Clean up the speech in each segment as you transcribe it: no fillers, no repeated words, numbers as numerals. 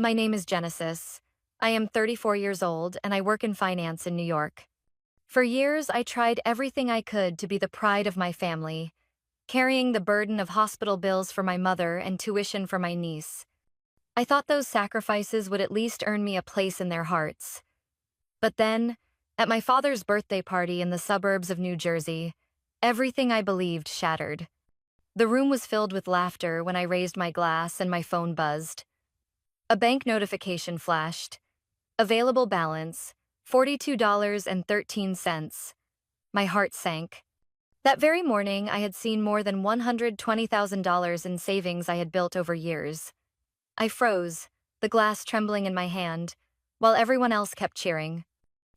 My name is Genesis. I am 34 years old and I work in finance in New York. For years, I tried everything I could to be the pride of my family, carrying the burden of hospital bills for my mother and tuition for my niece. I thought those sacrifices would at least earn me a place in their hearts. But then, at my father's birthday party in the suburbs of New Jersey, everything I believed shattered. The room was filled with laughter when I raised my glass and my phone buzzed. A bank notification flashed. Available balance, $42.13. My heart sank. That very morning, I had seen more than $120,000 in savings I had built over years. I froze, the glass trembling in my hand, while everyone else kept cheering.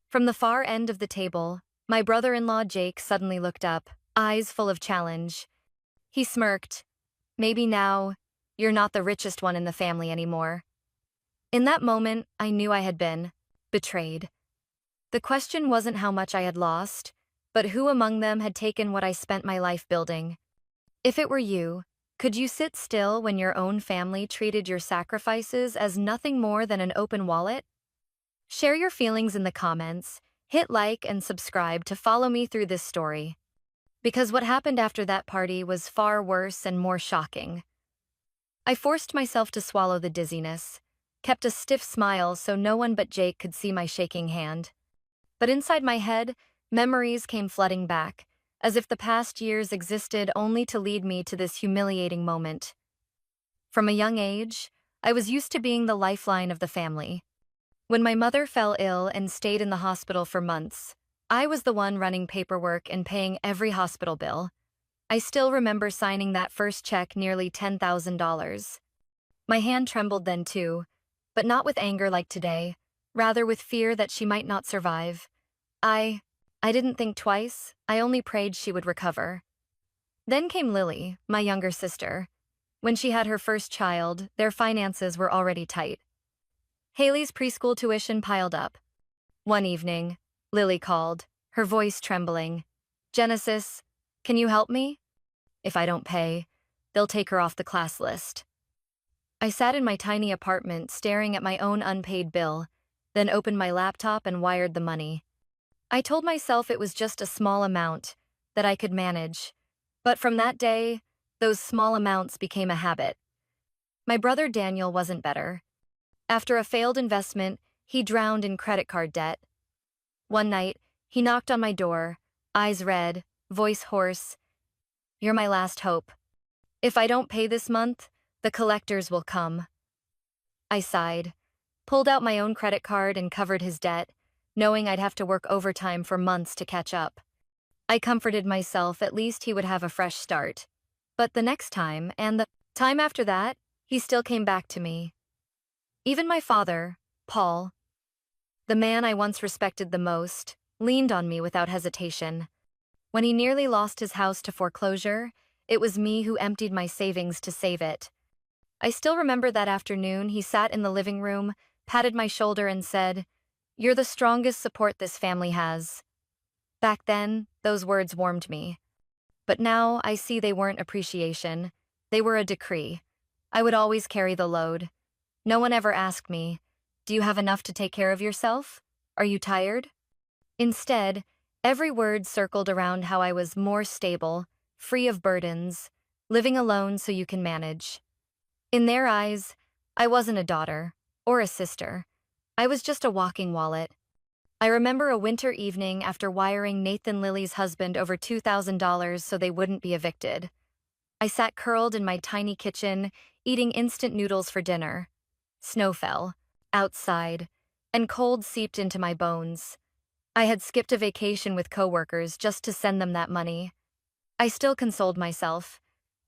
From the far end of the table, my brother-in-law Jake suddenly looked up, eyes full of challenge. He smirked. Maybe now, you're not the richest one in the family anymore. In that moment, I knew I had been betrayed. The question wasn't how much I had lost, but who among them had taken what I spent my life building. If it were you, could you sit still when your own family treated your sacrifices as nothing more than an open wallet? Share your feelings in the comments, hit like and subscribe to follow me through this story. Because what happened after that party was far worse and more shocking. I forced myself to swallow the dizziness, kept a stiff smile so no one but Jake could see my shaking hand. But inside my head, memories came flooding back, as if the past years existed only to lead me to this humiliating moment. From a young age, I was used to being the lifeline of the family. When my mother fell ill and stayed in the hospital for months, I was the one running paperwork and paying every hospital bill. I still remember signing that first check nearly $10,000. My hand trembled then too, but not with anger like today, rather with fear that she might not survive. I didn't think twice, I only prayed she would recover. Then came Lily, my younger sister. When she had her first child, their finances were already tight. Haley's preschool tuition piled up. One evening, Lily called, her voice trembling. "Genesis, can you help me? If I don't pay, they'll take her off the class list." I sat in my tiny apartment staring at my own unpaid bill, then opened my laptop and wired the money. I told myself it was just a small amount, that I could manage. But from that day, those small amounts became a habit. My brother Daniel wasn't better. After a failed investment, he drowned in credit card debt. One night, he knocked on my door, eyes red, voice hoarse. "You're my last hope. If I don't pay this month, the collectors will come." I sighed, pulled out my own credit card and covered his debt, knowing I'd have to work overtime for months to catch up. I comforted myself at least he would have a fresh start. But the next time, and the time after that, he still came back to me. Even my father, Paul, the man I once respected the most, leaned on me without hesitation. When he nearly lost his house to foreclosure, it was me who emptied my savings to save it. I still remember that afternoon he sat in the living room, patted my shoulder and said, "You're the strongest support this family has." Back then, those words warmed me. But now I see they weren't appreciation. They were a decree. I would always carry the load. No one ever asked me, "Do you have enough to take care of yourself? Are you tired?" Instead, every word circled around how I was more stable, free of burdens, living alone so you can manage. In their eyes, I wasn't a daughter or a sister. I was just a walking wallet. I remember a winter evening after wiring Nathan Lily's husband over $2,000 so they wouldn't be evicted. I sat curled in my tiny kitchen, eating instant noodles for dinner. Snow fell, outside, and cold seeped into my bones. I had skipped a vacation with coworkers just to send them that money. I still consoled myself.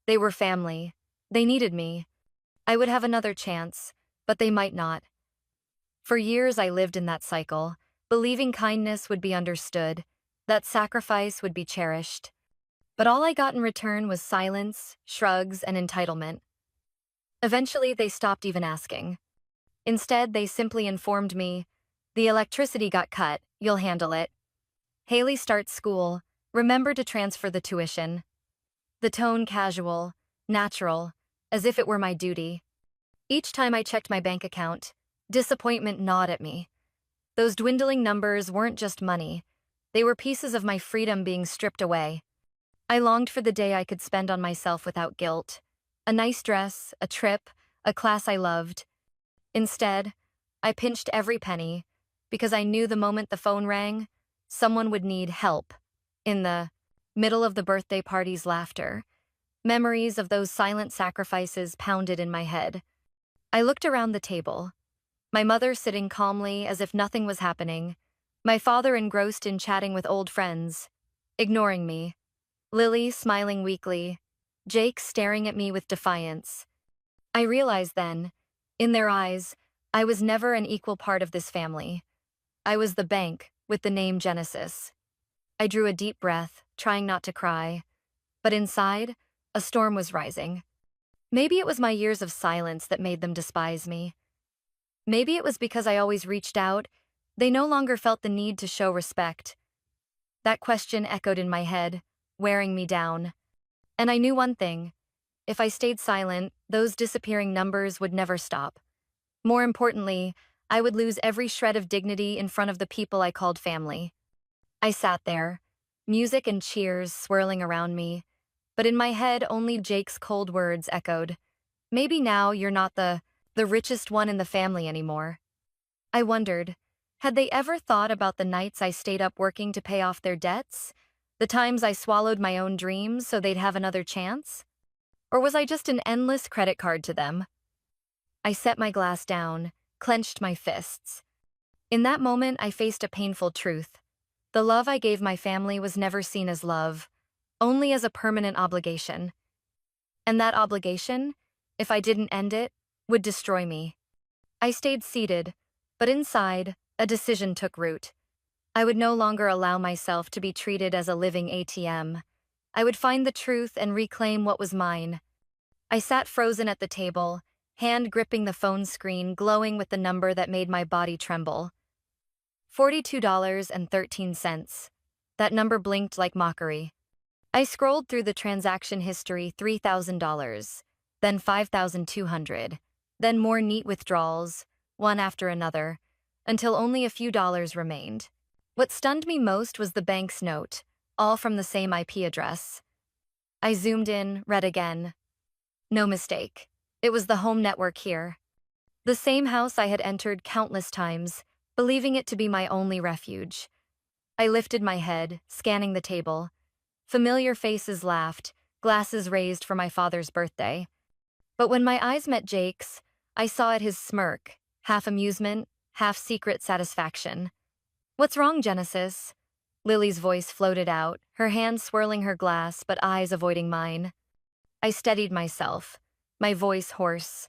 They were family. They needed me. I would have another chance, but they might not. For years I lived in that cycle, believing kindness would be understood, that sacrifice would be cherished. But all I got in return was silence, shrugs, and entitlement. Eventually, they stopped even asking. Instead, they simply informed me, "The electricity got cut, you'll handle it. Haley starts school, remember to transfer the tuition." The tone casual, natural, as if it were my duty. Each time I checked my bank account, disappointment gnawed at me. Those dwindling numbers weren't just money. They were pieces of my freedom being stripped away. I longed for the day I could spend on myself without guilt. A nice dress, a trip, a class I loved. Instead, I pinched every penny because I knew the moment the phone rang, someone would need help. In the middle of the birthday party's laughter, memories of those silent sacrifices pounded in my head. I looked around the table. My mother sitting calmly as if nothing was happening. My father engrossed in chatting with old friends, ignoring me. Lily smiling weakly. Jake staring at me with defiance. I realized then, in their eyes, I was never an equal part of this family. I was the bank with the name Genesis. I drew a deep breath, trying not to cry. But inside, a storm was rising. Maybe it was my years of silence that made them despise me. Maybe it was because I always reached out. They no longer felt the need to show respect. That question echoed in my head, wearing me down. And I knew one thing. If I stayed silent, those disappearing numbers would never stop. More importantly, I would lose every shred of dignity in front of the people I called family. I sat there, music and cheers swirling around me, but in my head only Jake's cold words echoed. Maybe now you're not the richest one in the family anymore. I wondered, had they ever thought about the nights I stayed up working to pay off their debts? The times I swallowed my own dreams so they'd have another chance? Or was I just an endless credit card to them? I set my glass down, clenched my fists. In that moment, I faced a painful truth. The love I gave my family was never seen as love, only as a permanent obligation. And that obligation, if I didn't end it, would destroy me. I stayed seated, but inside, a decision took root. I would no longer allow myself to be treated as a living ATM. I would find the truth and reclaim what was mine. I sat frozen at the table, hand gripping the phone screen, glowing with the number that made my body tremble. $42.13. That number blinked like mockery. I scrolled through the transaction history, $3,000, then $5,200, then more neat withdrawals, one after another, until only a few dollars remained. What stunned me most was the bank's note, all from the same IP address. I zoomed in, read again. No mistake. It was the home network here. The same house I had entered countless times, believing it to be my only refuge. I lifted my head, scanning the table. Familiar faces laughed, glasses raised for my father's birthday. But when my eyes met Jake's, I saw at his smirk, half amusement, half secret satisfaction. "What's wrong, Genesis?" Lily's voice floated out, her hand swirling her glass but eyes avoiding mine. I steadied myself, my voice hoarse.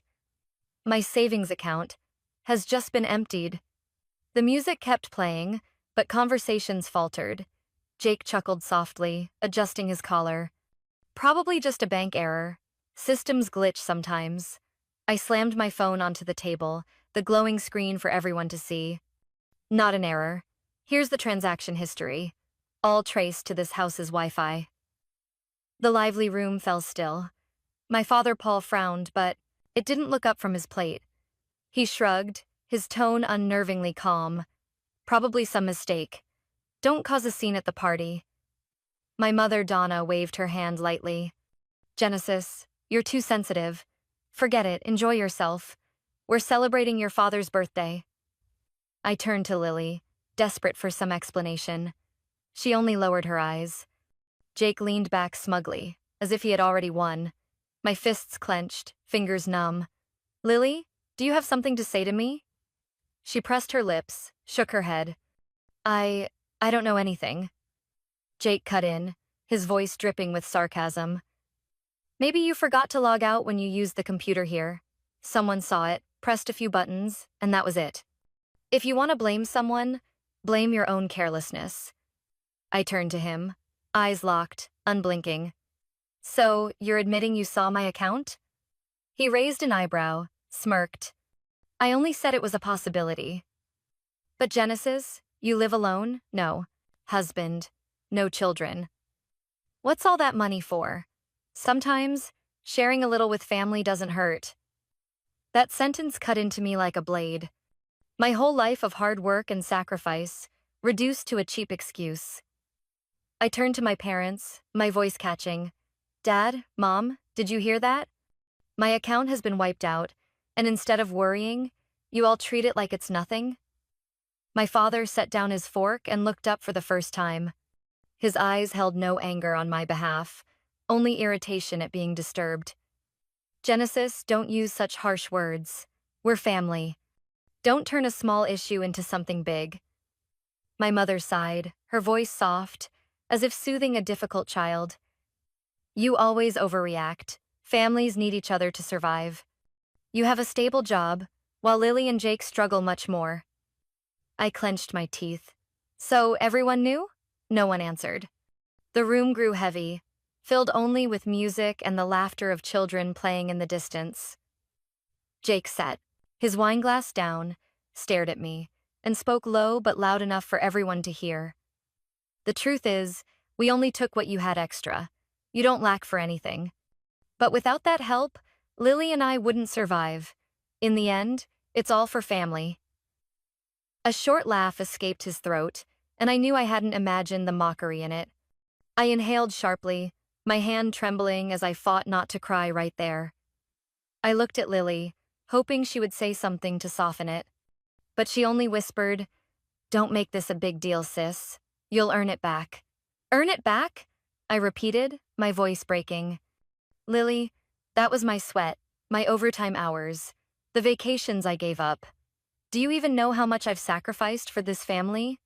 "My savings account has just been emptied." The music kept playing, but conversations faltered. Jake chuckled softly, adjusting his collar. "Probably just a bank error. Systems glitch sometimes." I slammed my phone onto the table, the glowing screen for everyone to see. "Not an error. Here's the transaction history, all traced to this house's Wi-Fi." The lively room fell still. My father Paul frowned, but it didn't look up from his plate. He shrugged, his tone unnervingly calm. "Probably some mistake. Don't cause a scene at the party." My mother Donna waved her hand lightly. "Genesis, you're too sensitive. Forget it, enjoy yourself. We're celebrating your father's birthday." I turned to Lily, desperate for some explanation. She only lowered her eyes. Jake leaned back smugly, as if he had already won. My fists clenched, fingers numb. "Lily, do you have something to say to me?" She pressed her lips, shook her head. I don't know anything." Jake cut in, his voice dripping with sarcasm. "Maybe you forgot to log out when you used the computer here. Someone saw it, pressed a few buttons, and that was it. If you want to blame someone, blame your own carelessness." I turned to him, eyes locked, unblinking. "So, you're admitting you saw my account?" He raised an eyebrow, smirked. "I only said it was a possibility." "But Genesis, you live alone? No husband, no children. What's all that money for? Sometimes, sharing a little with family doesn't hurt." That sentence cut into me like a blade. My whole life of hard work and sacrifice, reduced to a cheap excuse. I turned to my parents, my voice catching. Dad, Mom, did you hear that? My account has been wiped out, and instead of worrying, you all treat it like it's nothing? My father set down his fork and looked up for the first time. His eyes held no anger on my behalf, only irritation at being disturbed. Genesis, don't use such harsh words. We're family. Don't turn a small issue into something big. My mother sighed, her voice soft, as if soothing a difficult child. You always overreact. Families need each other to survive. You have a stable job, while Lily and Jake struggle much more. I clenched my teeth. So, everyone knew? No one answered. The room grew heavy, filled only with music and the laughter of children playing in the distance. Jake sat, his wineglass down, stared at me, and spoke low but loud enough for everyone to hear. The truth is, we only took what you had extra. You don't lack for anything. But without that help, Lily and I wouldn't survive. In the end, it's all for family. A short laugh escaped his throat, and I knew I hadn't imagined the mockery in it. I inhaled sharply, my hand trembling as I fought not to cry right there. I looked at Lily, hoping she would say something to soften it. But she only whispered, "Don't make this a big deal, sis. You'll earn it back." "Earn it back?" I repeated, my voice breaking. Lily, that was my sweat, my overtime hours, the vacations I gave up. Do you even know how much I've sacrificed for this family?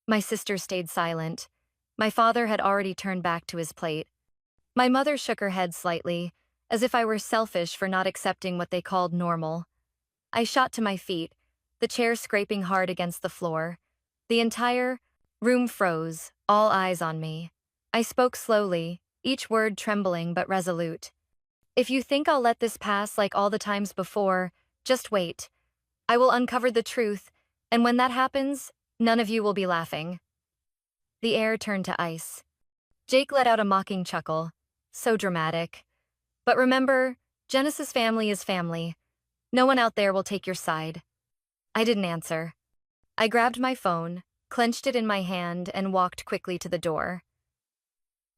My sister stayed silent. My father had already turned back to his plate. My mother shook her head slightly, as if I were selfish for not accepting what they called normal. I shot to my feet, the chair scraping hard against the floor. The entire room froze, all eyes on me. I spoke slowly, each word trembling but resolute. If you think I'll let this pass like all the times before, just wait. I will uncover the truth, and when that happens, none of you will be laughing. The air turned to ice. Jake let out a mocking chuckle. So dramatic. But remember, Genesis family is family. No one out there will take your side. I didn't answer. I grabbed my phone, clenched it in my hand, and walked quickly to the door.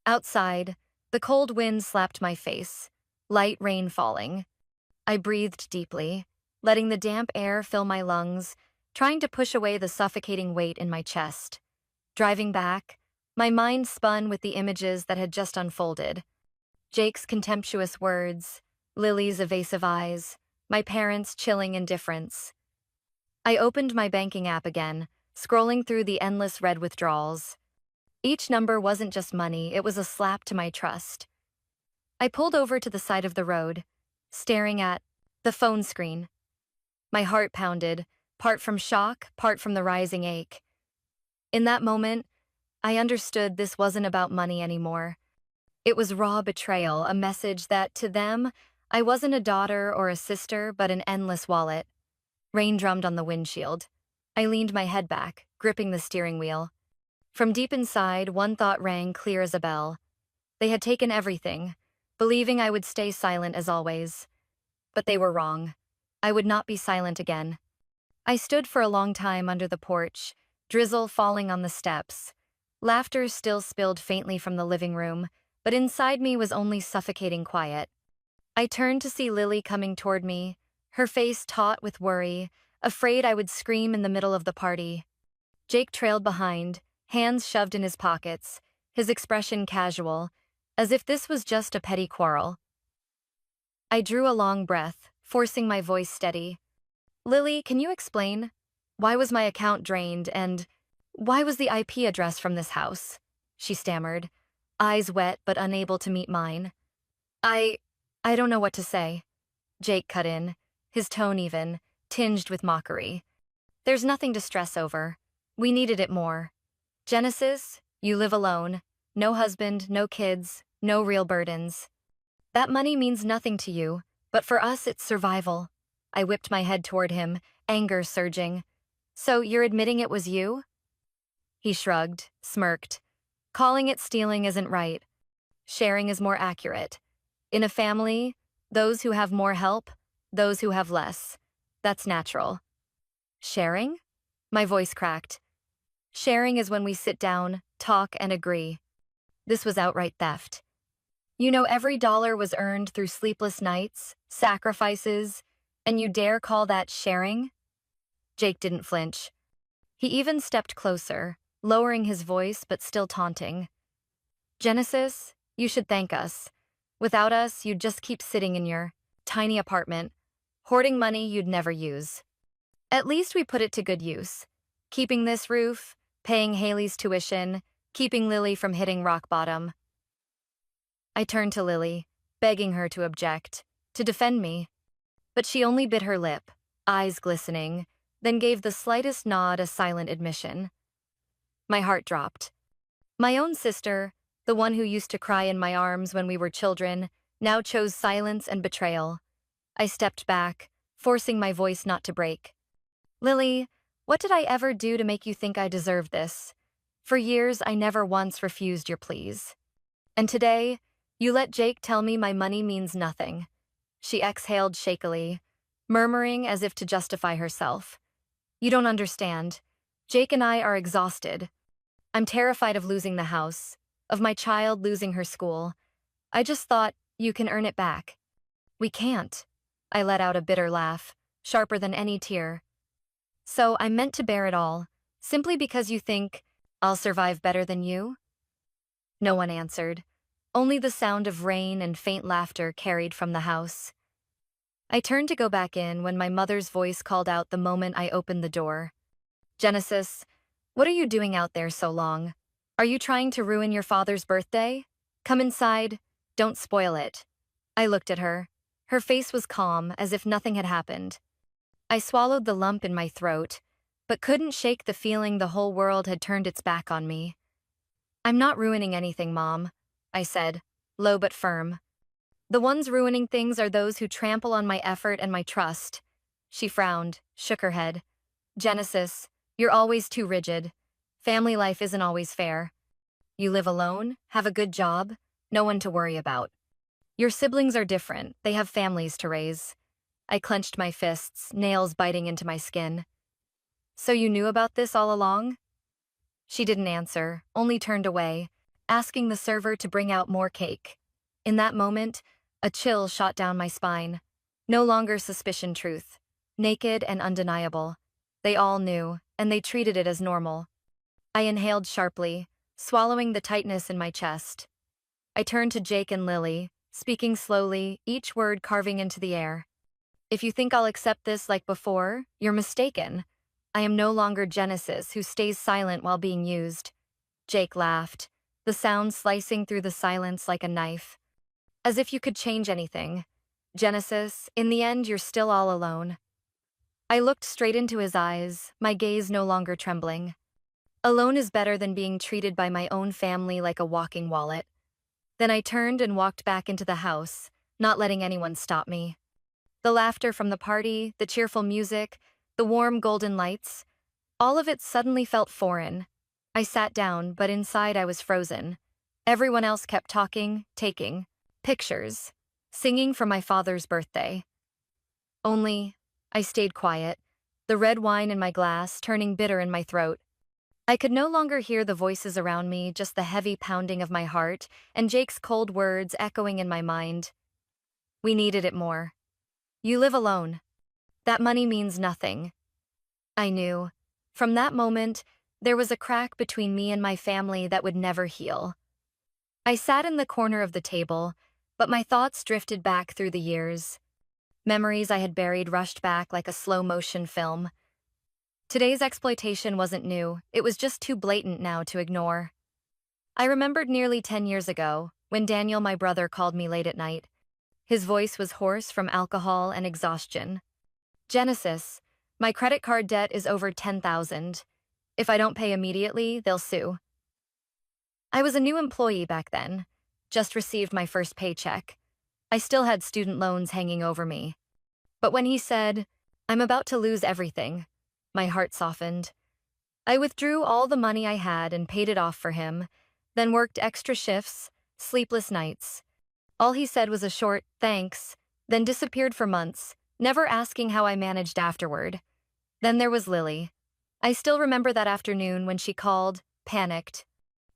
Outside, the cold wind slapped my face, light rain falling. I breathed deeply, letting the damp air fill my lungs, trying to push away the suffocating weight in my chest. Driving back, my mind spun with the images that had just unfolded. Jake's contemptuous words, Lily's evasive eyes, my parents' chilling indifference. I opened my banking app again, scrolling through the endless red withdrawals. Each number wasn't just money, it was a slap to my trust. I pulled over to the side of the road, staring at the phone screen. My heart pounded, part from shock, part from the rising ache. In that moment, I understood this wasn't about money anymore. It was raw betrayal, a message that, to them, I wasn't a daughter or a sister, but an endless wallet. Rain drummed on the windshield. I leaned my head back, gripping the steering wheel. From deep inside, one thought rang clear as a bell. They had taken everything, believing I would stay silent as always. But they were wrong. I would not be silent again. I stood for a long time under the porch, drizzle falling on the steps. Laughter still spilled faintly from the living room, but inside me was only suffocating quiet. I turned to see Lily coming toward me, her face taut with worry, afraid I would scream in the middle of the party. Jake trailed behind, hands shoved in his pockets, his expression casual, as if this was just a petty quarrel. I drew a long breath, forcing my voice steady. Lily, can you explain? Why was my account drained, and why was the IP address from this house? She stammered, eyes wet but unable to meet mine. I don't know what to say. Jake cut in, his tone even, tinged with mockery. There's nothing to stress over. We needed it more. Genesis, you live alone. No husband, no kids, no real burdens. That money means nothing to you, but for us it's survival. I whipped my head toward him, anger surging. So you're admitting it was you? He shrugged, smirked. Calling it stealing isn't right. Sharing is more accurate. In a family, those who have more help those who have less. That's natural. Sharing? My voice cracked. Sharing is when we sit down, talk, and agree. This was outright theft. You know, every dollar was earned through sleepless nights, sacrifices, and you dare call that sharing? Jake didn't flinch. He even stepped closer, lowering his voice but still taunting. Genesis, you should thank us. Without us, you'd just keep sitting in your tiny apartment, hoarding money you'd never use. At least we put it to good use. Keeping this roof, paying Haley's tuition, keeping Lily from hitting rock bottom. I turned to Lily, begging her to object, to defend me. But she only bit her lip, eyes glistening, then gave the slightest nod as silent admission. My heart dropped. My own sister, the one who used to cry in my arms when we were children, now chose silence and betrayal. I stepped back, forcing my voice not to break. Lily, what did I ever do to make you think I deserved this? For years, I never once refused your pleas. And today, you let Jake tell me my money means nothing. She exhaled shakily, murmuring as if to justify herself. You don't understand. Jake and I are exhausted. I'm terrified of losing the house, of my child losing her school. I just thought, you can earn it back. We can't. I let out a bitter laugh, sharper than any tear. So I meant to bear it all, simply because you think I'll survive better than you? No one answered. Only the sound of rain and faint laughter carried from the house. I turned to go back in when my mother's voice called out the moment I opened the door. Genesis, what are you doing out there so long? Are you trying to ruin your father's birthday? Come inside. Don't spoil it. I looked at her. Her face was calm, as if nothing had happened. I swallowed the lump in my throat, but couldn't shake the feeling the whole world had turned its back on me. I'm not ruining anything, Mom, I said, low but firm. The ones ruining things are those who trample on my effort and my trust. She frowned, shook her head. Genesis, you're always too rigid. Family life isn't always fair. You live alone, have a good job, no one to worry about. Your siblings are different, they have families to raise. I clenched my fists, nails biting into my skin. So you knew about this all along? She didn't answer, only turned away, asking the server to bring out more cake. In that moment, a chill shot down my spine. No longer suspicion truth. Naked and undeniable. They all knew, and they treated it as normal. I inhaled sharply, swallowing the tightness in my chest. I turned to Jake and Lily, speaking slowly, each word carving into the air. If you think I'll accept this like before, you're mistaken. I am no longer Genesis, who stays silent while being used. Jake laughed, the sound slicing through the silence like a knife. As if you could change anything. Genesis, in the end, you're still all alone. I looked straight into his eyes, my gaze no longer trembling. Alone is better than being treated by my own family like a walking wallet. Then I turned and walked back into the house, not letting anyone stop me. The laughter from the party, the cheerful music, the warm golden lights, all of it suddenly felt foreign. I sat down, but inside I was frozen. Everyone else kept talking, taking pictures, singing for my father's birthday. Only, I stayed quiet, the red wine in my glass turning bitter in my throat. I could no longer hear the voices around me, just the heavy pounding of my heart and Jake's cold words echoing in my mind. We needed it more. You live alone. That money means nothing. I knew. From that moment, there was a crack between me and my family that would never heal. I sat in the corner of the table, but my thoughts drifted back through the years. Memories I had buried rushed back like a slow-motion film. Today's exploitation wasn't new, it was just too blatant now to ignore. I remembered nearly 10 years ago, when Daniel, my brother, called me late at night. His voice was hoarse from alcohol and exhaustion. Genesis, my credit card debt is over $10,000. If I don't pay immediately, they'll sue. I was a new employee back then, just received my first paycheck. I still had student loans hanging over me. But when he said, I'm about to lose everything, my heart softened. I withdrew all the money I had and paid it off for him, then worked extra shifts, sleepless nights. All he said was a short, thanks, then disappeared for months, never asking how I managed afterward. Then there was Lily. I still remember that afternoon when she called, panicked.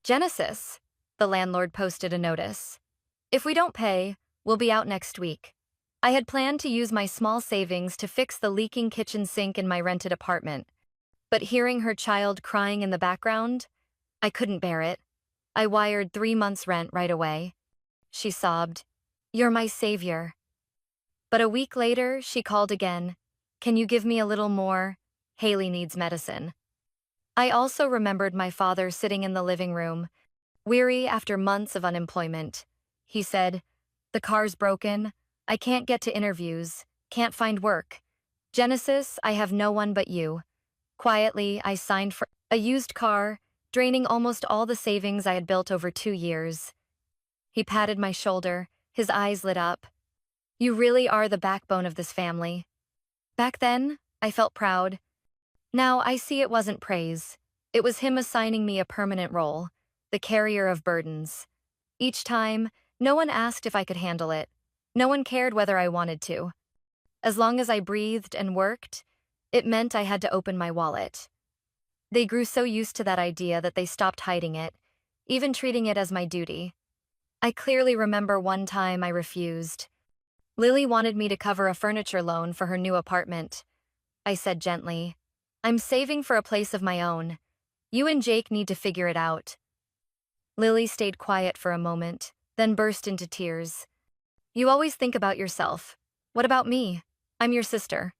Genesis, the landlord posted a notice. If we don't pay, we'll be out next week. I had planned to use my small savings to fix the leaking kitchen sink in my rented apartment. But hearing her child crying in the background, I couldn't bear it. I wired 3 months' rent right away. She sobbed, "You're my savior." But a week later, she called again. "Can you give me a little more? Haley needs medicine." I also remembered my father sitting in the living room, weary after months of unemployment. He said, "The car's broken. I can't get to interviews. Can't find work. Genesis, I have no one but you." Quietly, I signed for a used car, draining almost all the savings I had built over 2 years. He patted my shoulder, his eyes lit up. "You really are the backbone of this family." Back then, I felt proud. Now I see it wasn't praise. It was him assigning me a permanent role, the carrier of burdens. Each time, no one asked if I could handle it. No one cared whether I wanted to. As long as I breathed and worked, it meant I had to open my wallet. They grew so used to that idea that they stopped hiding it, even treating it as my duty. I clearly remember one time I refused. Lily wanted me to cover a furniture loan for her new apartment. I said gently, "I'm saving for a place of my own. You and Jake need to figure it out." Lily stayed quiet for a moment, then burst into tears. "You always think about yourself. What about me? I'm your sister."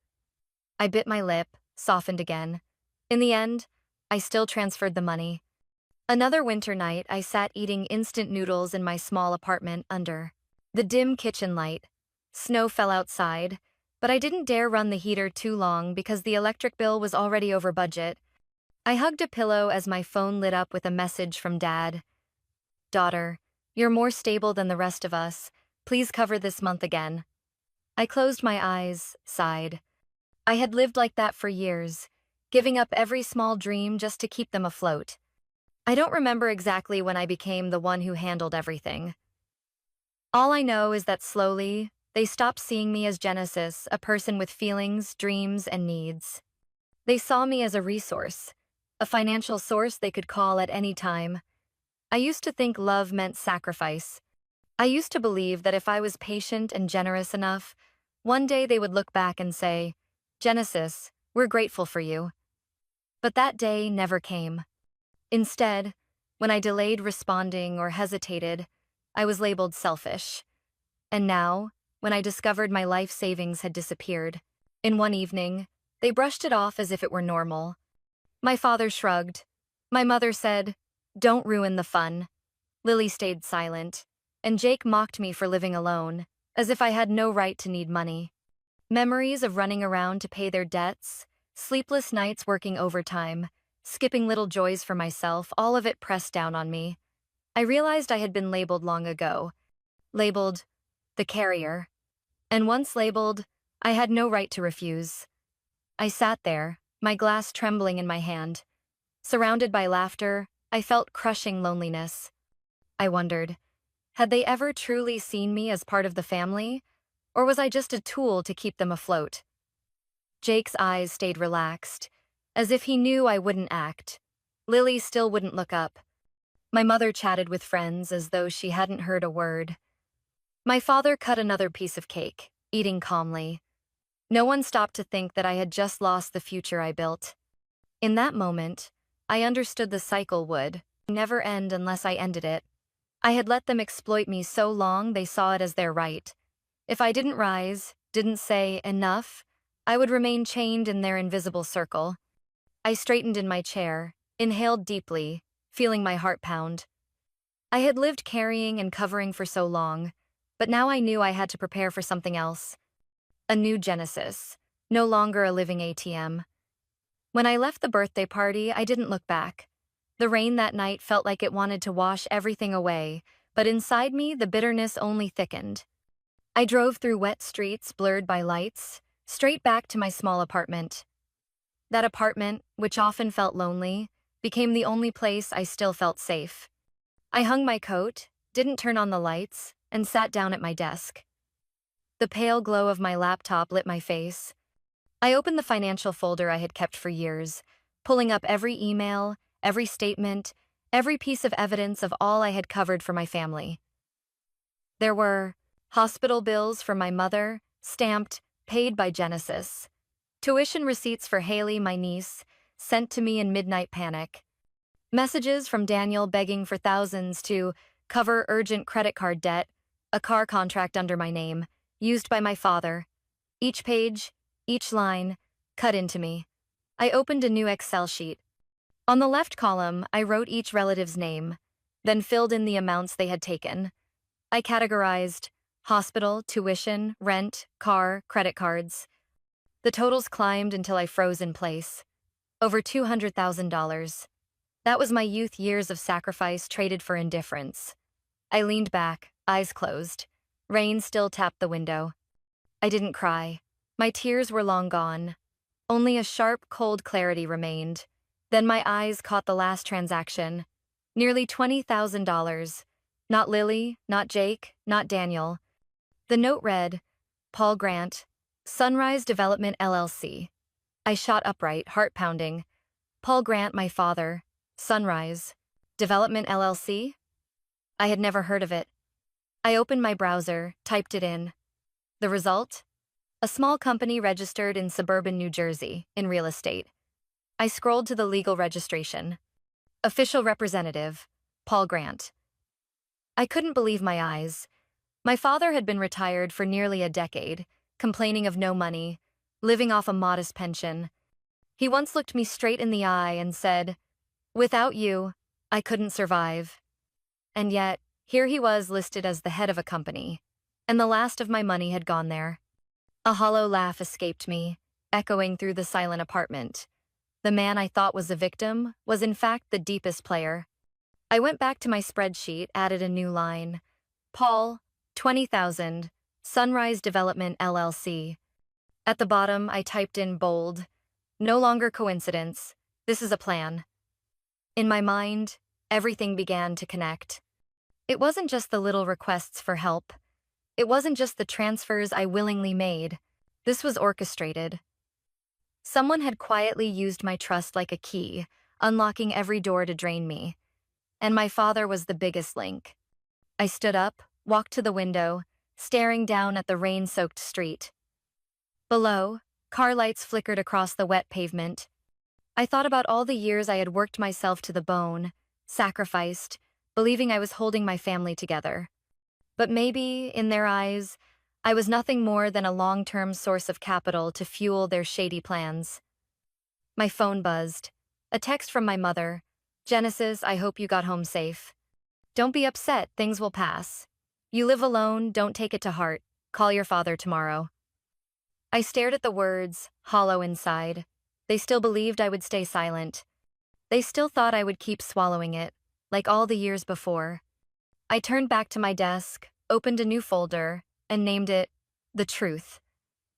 I bit my lip, softened again. In the end, I still transferred the money. Another winter night, I sat eating instant noodles in my small apartment under the dim kitchen light. Snow fell outside, but I didn't dare run the heater too long because the electric bill was already over budget. I hugged a pillow as my phone lit up with a message from Dad. "Daughter, you're more stable than the rest of us. Please cover this month again." I closed my eyes, sighed. I had lived like that for years, giving up every small dream just to keep them afloat. I don't remember exactly when I became the one who handled everything. All I know is that slowly, they stopped seeing me as Genesis, a person with feelings, dreams, and needs. They saw me as a resource, a financial source they could call at any time. I used to think love meant sacrifice. I used to believe that if I was patient and generous enough, one day they would look back and say, "Genesis, we're grateful for you." But that day never came. Instead, when I delayed responding or hesitated, I was labeled selfish. And now, when I discovered my life savings had disappeared, in one evening, they brushed it off as if it were normal. My father shrugged. My mother said, "Don't ruin the fun." Lily stayed silent, and Jake mocked me for living alone, as if I had no right to need money. Memories of running around to pay their debts, sleepless nights working overtime, skipping little joys for myself, all of it pressed down on me. I realized I had been labeled long ago. Labeled the carrier. And once labeled, I had no right to refuse. I sat there, my glass trembling in my hand. Surrounded by laughter, I felt crushing loneliness. I wondered, had they ever truly seen me as part of the family? Or was I just a tool to keep them afloat? Jake's eyes stayed relaxed, as if he knew I wouldn't act. Lily still wouldn't look up. My mother chatted with friends as though she hadn't heard a word. My father cut another piece of cake, eating calmly. No one stopped to think that I had just lost the future I built. In that moment, I understood the cycle would never end unless I ended it. I had let them exploit me so long they saw it as their right. If I didn't rise, didn't say enough, I would remain chained in their invisible circle. I straightened in my chair, inhaled deeply, feeling my heart pound. I had lived carrying and covering for so long, but now I knew I had to prepare for something else. A new Genesis, no longer a living ATM. When I left the birthday party, I didn't look back. The rain that night felt like it wanted to wash everything away, but inside me, the bitterness only thickened. I drove through wet streets blurred by lights, straight back to my small apartment. That apartment, which often felt lonely, became the only place I still felt safe. I hung my coat, didn't turn on the lights, and sat down at my desk. The pale glow of my laptop lit my face. I opened the financial folder I had kept for years, pulling up every email, every statement, every piece of evidence of all I had covered for my family. There were hospital bills for my mother, stamped, paid by Genesis. Tuition receipts for Haley, my niece, sent to me in midnight panic. Messages from Daniel begging for thousands to cover urgent credit card debt, a car contract under my name, used by my father. Each page, each line, cut into me. I opened a new Excel sheet. On the left column, I wrote each relative's name, then filled in the amounts they had taken. I categorized hospital, tuition, rent, car, credit cards. The totals climbed until I froze in place. Over $200,000. That was my youth years of sacrifice traded for indifference. I leaned back, eyes closed. Rain still tapped the window. I didn't cry. My tears were long gone. Only a sharp, cold clarity remained. Then my eyes caught the last transaction. Nearly $20,000. Not Lily, not Jake, not Daniel. The note read, Paul Grant, Sunrise Development LLC. I shot upright, heart pounding. Paul Grant, my father. Sunrise Development LLC? I had never heard of it. I opened my browser, typed it in. The result? A small company registered in suburban New Jersey, in real estate. I scrolled to the legal registration. Official representative, Paul Grant. I couldn't believe my eyes. My father had been retired for nearly a decade, complaining of no money, living off a modest pension. He once looked me straight in the eye and said, "Without you, I couldn't survive." And yet, here he was listed as the head of a company, and the last of my money had gone there. A hollow laugh escaped me, echoing through the silent apartment. The man I thought was a victim was in fact the deepest player. I went back to my spreadsheet, added a new line. Paul, 20,000, Sunrise Development LLC. At the bottom, I typed in bold. No longer coincidence. This is a plan. In my mind, everything began to connect. It wasn't just the little requests for help. It wasn't just the transfers I willingly made. This was orchestrated. Someone had quietly used my trust like a key, unlocking every door to drain me. And my father was the biggest link. I stood up, walked to the window, staring down at the rain-soaked street. Below, car lights flickered across the wet pavement. I thought about all the years I had worked myself to the bone, sacrificed, believing I was holding my family together. But maybe, in their eyes, I was nothing more than a long-term source of capital to fuel their shady plans. My phone buzzed. A text from my mother. Genesis, I hope you got home safe. Don't be upset, things will pass. You live alone, don't take it to heart. Call your father tomorrow. I stared at the words, hollow inside. They still believed I would stay silent. They still thought I would keep swallowing it, like all the years before. I turned back to my desk, opened a new folder, and named it The Truth.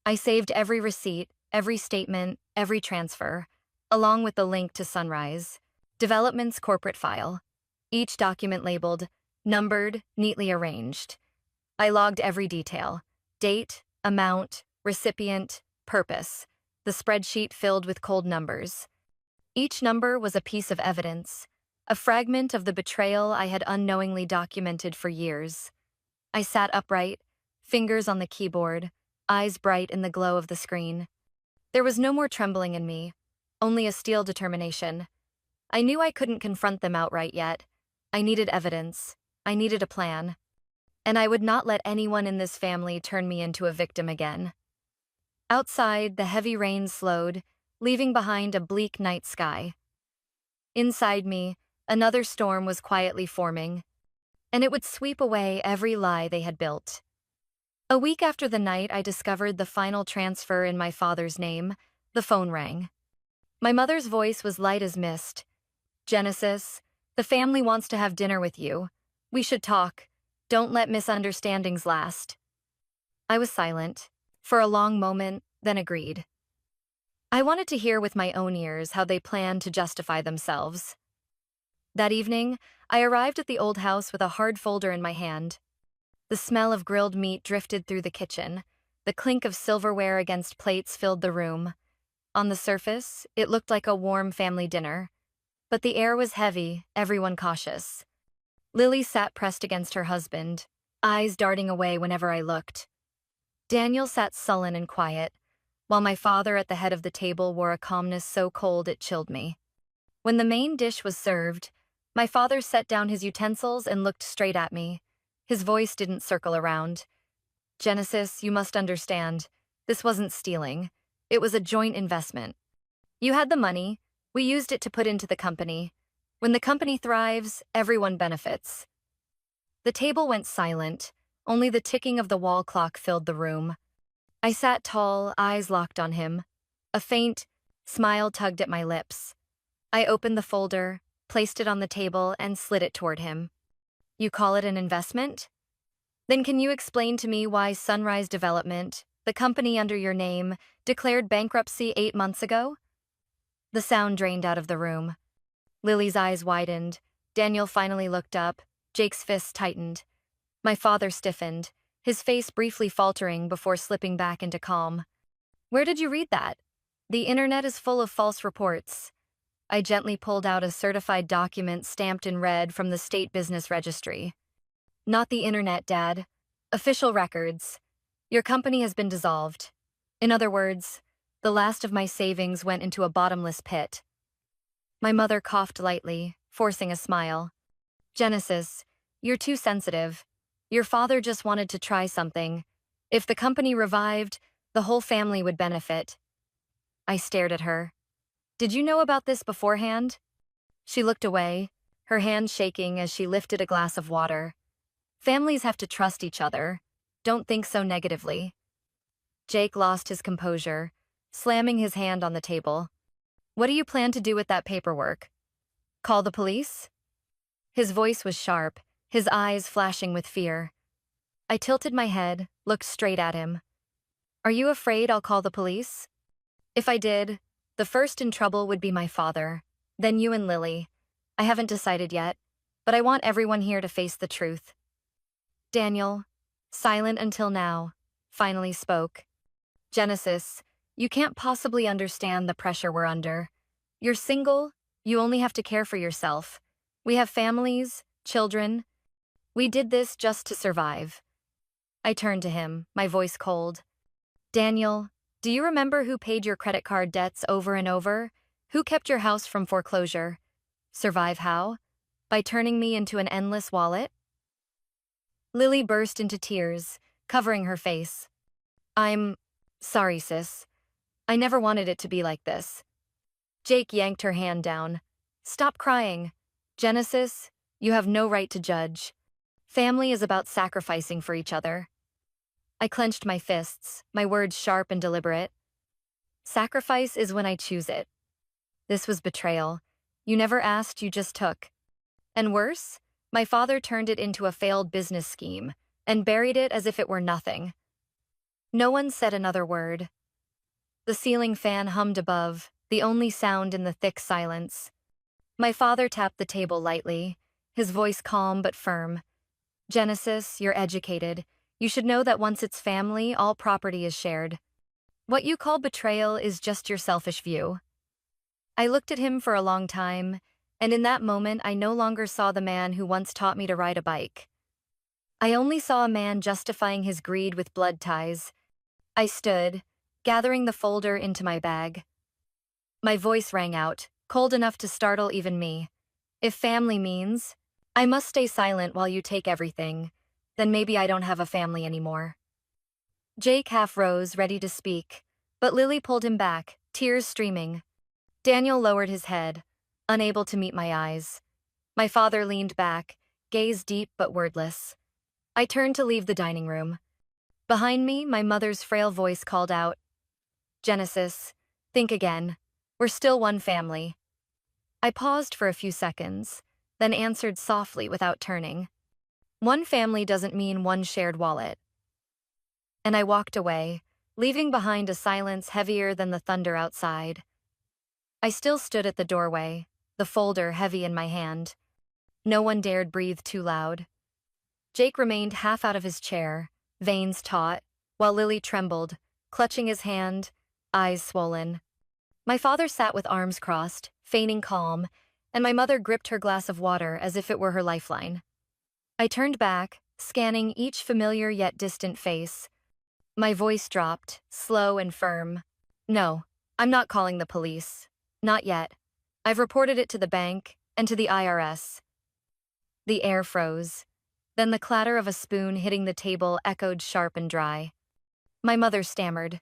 I saved every receipt, every statement, every transfer, along with the link to Sunrise Development's corporate file. Each document labeled, numbered, neatly arranged. I logged every detail: date, amount, recipient, purpose. The spreadsheet filled with cold numbers. Each number was a piece of evidence, a fragment of the betrayal I had unknowingly documented for years. I sat upright, fingers on the keyboard, eyes bright in the glow of the screen. There was no more trembling in me, only a steel determination. I knew I couldn't confront them outright yet. I needed evidence. I needed a plan. And I would not let anyone in this family turn me into a victim again. Outside, the heavy rain slowed, leaving behind a bleak night sky. Inside me, another storm was quietly forming, and it would sweep away every lie they had built. A week after the night I discovered the final transfer in my father's name, the phone rang. My mother's voice was light as mist. Genesis, the family wants to have dinner with you. We should talk. Don't let misunderstandings last. I was silent, for a long moment, then agreed. I wanted to hear with my own ears how they planned to justify themselves. That evening, I arrived at the old house with a hard folder in my hand. The smell of grilled meat drifted through the kitchen, The clink of silverware against plates filled the room. On the surface, it looked like a warm family dinner. But the air was heavy, everyone cautious. Lily sat pressed against her husband, eyes darting away whenever I looked. Daniel sat sullen and quiet, while my father at the head of the table wore a calmness so cold it chilled me. When the main dish was served, my father set down his utensils and looked straight at me. His voice didn't circle around. "Genesis, you must understand. This wasn't stealing. It was a joint investment. You had the money. We used it to put into the company. When the company thrives, everyone benefits." The table went silent. Only the ticking of the wall clock filled the room. I sat tall, eyes locked on him. A faint smile tugged at my lips. I opened the folder, placed it on the table, and slid it toward him. "You call it an investment? Then can you explain to me why Sunrise Development, the company under your name, declared bankruptcy 8 months ago?" The sound drained out of the room. Lily's eyes widened. Daniel finally looked up. Jake's fists tightened. My father stiffened, his face briefly faltering before slipping back into calm. "Where did you read that?" "The internet is full of false reports." I gently pulled out a certified document stamped in red from the State Business Registry. "Not the internet, Dad. Official records. Your company has been dissolved. In other words, the last of my savings went into a bottomless pit." My mother coughed lightly, forcing a smile. "Genesis, you're too sensitive. Your father just wanted to try something. If the company revived, the whole family would benefit." I stared at her. "Did you know about this beforehand?" She looked away, her hand shaking as she lifted a glass of water. "Families have to trust each other. Don't think so negatively." Jake lost his composure, slamming his hand on the table. "What do you plan to do with that paperwork? Call the police?" His voice was sharp, his eyes flashing with fear. I tilted my head, looked straight at him. "Are you afraid I'll call the police?" "If I did, the first in trouble would be my father, then you and Lily. I haven't decided yet, but I want everyone here to face the truth." Daniel, silent until now, finally spoke. "Genesis, you can't possibly understand the pressure we're under. You're single, you only have to care for yourself. We have families, children. We did this just to survive." I turned to him, my voice cold. "Daniel, do you remember who paid your credit card debts over and over? Who kept your house from foreclosure? Survive how? By turning me into an endless wallet?" Lily burst into tears, covering her face. "I'm sorry, sis. I never wanted it to be like this." Jake yanked her hand down. "Stop crying. Genesis, you have no right to judge. Family is about sacrificing for each other." I clenched my fists, my words sharp and deliberate. "Sacrifice is when I choose it. This was betrayal. You never asked, you just took. And worse, my father turned it into a failed business scheme and buried it as if it were nothing." No one said another word. The ceiling fan hummed above, the only sound in the thick silence. My father tapped the table lightly, his voice calm but firm. "Genesis, you're educated. You should know that once it's family, all property is shared. What you call betrayal is just your selfish view." I looked at him for a long time, and in that moment I no longer saw the man who once taught me to ride a bike. I only saw a man justifying his greed with blood ties. I stood, gathering the folder into my bag. My voice rang out, cold enough to startle even me. "If family means I must stay silent while you take everything, then maybe I don't have a family anymore." Jake half rose, ready to speak, but Lily pulled him back, tears streaming. Daniel lowered his head, unable to meet my eyes. My father leaned back, gaze deep but wordless. I turned to leave the dining room. Behind me, my mother's frail voice called out, "Genesis, think again. We're still one family." I paused for a few seconds, then answered softly without turning. "One family doesn't mean one shared wallet." And I walked away, leaving behind a silence heavier than the thunder outside. I still stood at the doorway, the folder heavy in my hand. No one dared breathe too loud. Jake remained half out of his chair, veins taut, while Lily trembled, clutching his hand, eyes swollen. My father sat with arms crossed, feigning calm, and my mother gripped her glass of water as if it were her lifeline. I turned back, scanning each familiar yet distant face. My voice dropped, slow and firm. No, I'm not calling the police. Not yet. I've reported it to the bank and to the IRS. The air froze. Then the clatter of a spoon hitting the table echoed sharp and dry. My mother stammered.